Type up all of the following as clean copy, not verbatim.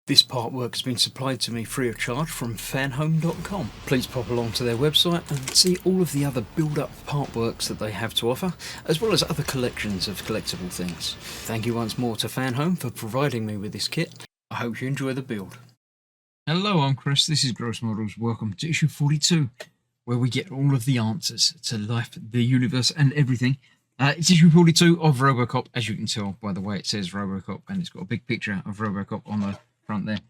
This part work has been supplied to me free of charge from Fanhome.com. Please pop along to their website and see all of the other build-up part works that they have to offer, as well as other collections of collectible things. Thank you once more to Fanhome for providing me with this kit. I hope you enjoy the build. Hello, I'm Chris, this is Gross Models. Welcome to issue 42, where we get all of the answers to life, the universe and everything. It's issue 42 of Robocop, as you can tell by the way it says Robocop, and it's got a big picture of Robocop on the front there.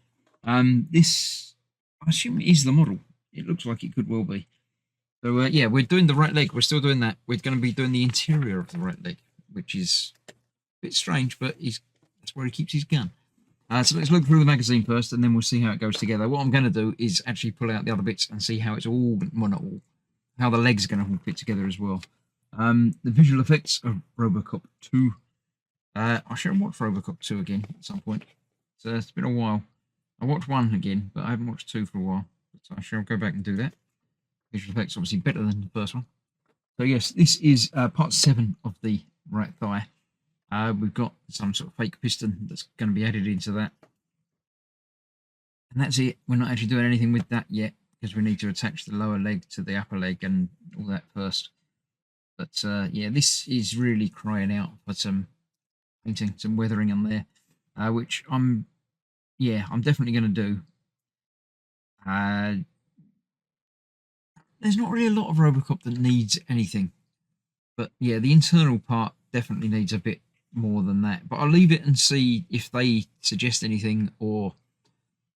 This, I assume, is the model. It looks like it could well be. So yeah, we're doing the right leg. We're still doing that. We're going to be doing the interior of the right leg, which is a bit strange, but that's where he keeps his gun. So let's look through the magazine first, and then we'll see how it goes together. What I'm going to do is actually pull out the other bits and see how it's all, well, not all, how the leg's going to all fit together as well. The visual effects of Robocop 2. I should watch Robocop 2 again at some point. So it's been a while. I watched 1 again, but I haven't watched 2 for a while. But I shall go back and do that. Visual effects obviously better than the first one. So yes, this is part 7 of the right thigh. We've got some sort of fake piston that's going to be added into that. And that's it. We're not actually doing anything with that yet, because we need to attach the lower leg to the upper leg and all that first. But yeah, this is really crying out for some painting, some weathering on there, which I'm definitely going to do. There's not really a lot of Robocop that needs anything. But yeah, the internal part definitely needs a bit more than that. But I'll leave it and see if they suggest anything, or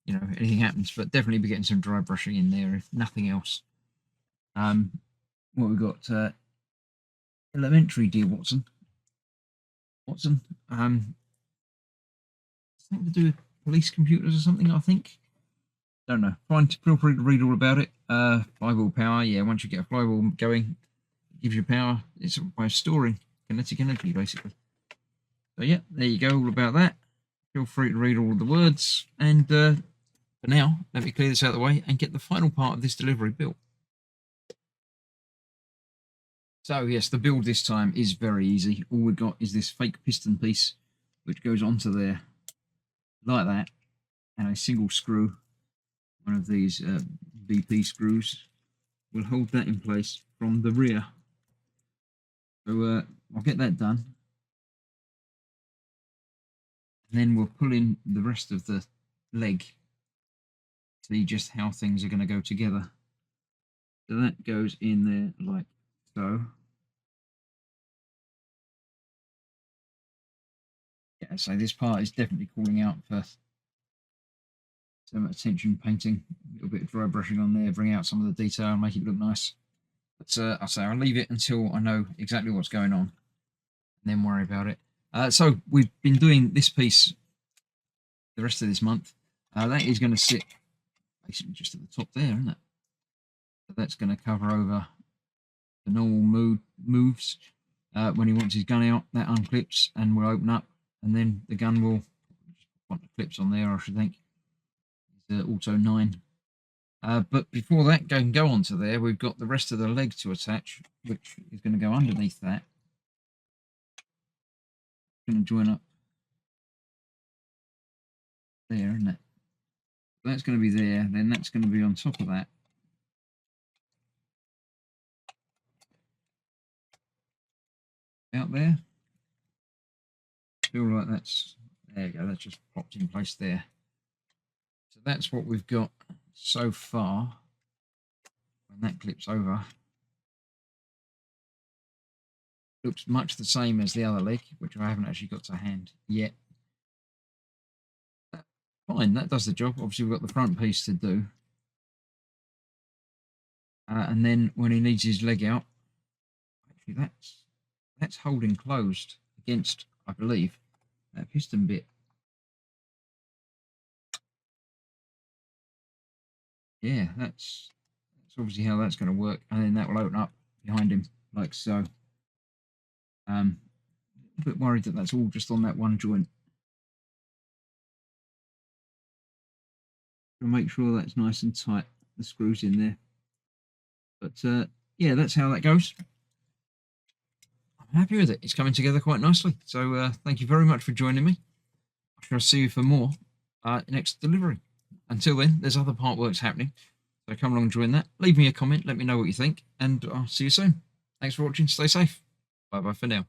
anything happens. But definitely be getting some dry brushing in there, if nothing else. What we've got, elementary, dear Watson. Something to do with police computers or something, I think. Don't know. Feel free to read all about it. Flywheel power. Yeah, once you get a flywheel going, it gives you power. It's by storing kinetic energy, basically. So yeah, there you go, all about that. Feel free to read all of the words. And for now, let me clear this out of the way and get the final part of this delivery built. So yes, the build this time is very easy. All we've got is this fake piston piece, which goes onto there like that, and a single screw, one of these BP screws, will hold that in place from the rear. So I'll get that done, and then we'll pull in the rest of the leg, see just how things are going to go together. So that goes in there like so. Yeah, so this part is definitely calling out for some attention painting, a little bit of dry brushing on there, bring out some of the detail and make it look nice. But I'll leave it until I know exactly what's going on, and then worry about it. So we've been doing this piece the rest of this month. That is going to sit basically just at the top there, isn't it? So that's going to cover over the normal moves. When he wants his gun out, that unclips and will open up, and then the gun will put the clips on there, I should think. It's Auto 9. But before that can go onto there, we've got the rest of the leg to attach, which is going to go underneath that. It's going to join up there, isn't it? That's going to be there, then that's going to be on top of that. Out there. Feel like that's, there you go, that's just popped in place there. So that's what we've got so far. When that clips over, looks much the same as the other leg, which I haven't actually got to hand yet. Fine, that does the job. Obviously we've got the front piece to do. And then when he needs his leg out, actually that's holding closed against, I believe, that piston bit. Yeah, that's obviously how that's going to work, and then that will open up behind him like so. A bit worried that that's all just on that one joint. To make sure that's nice and tight, the screws in there. But yeah, that's how that goes. I'm happy with it. It's coming together quite nicely. So thank you very much for joining me. I shall see you for more next delivery. Until then, there's other part works happening, so come along and join that. Leave me a comment, let me know what you think, and I'll see you soon. Thanks for watching, stay safe. Bye bye for now.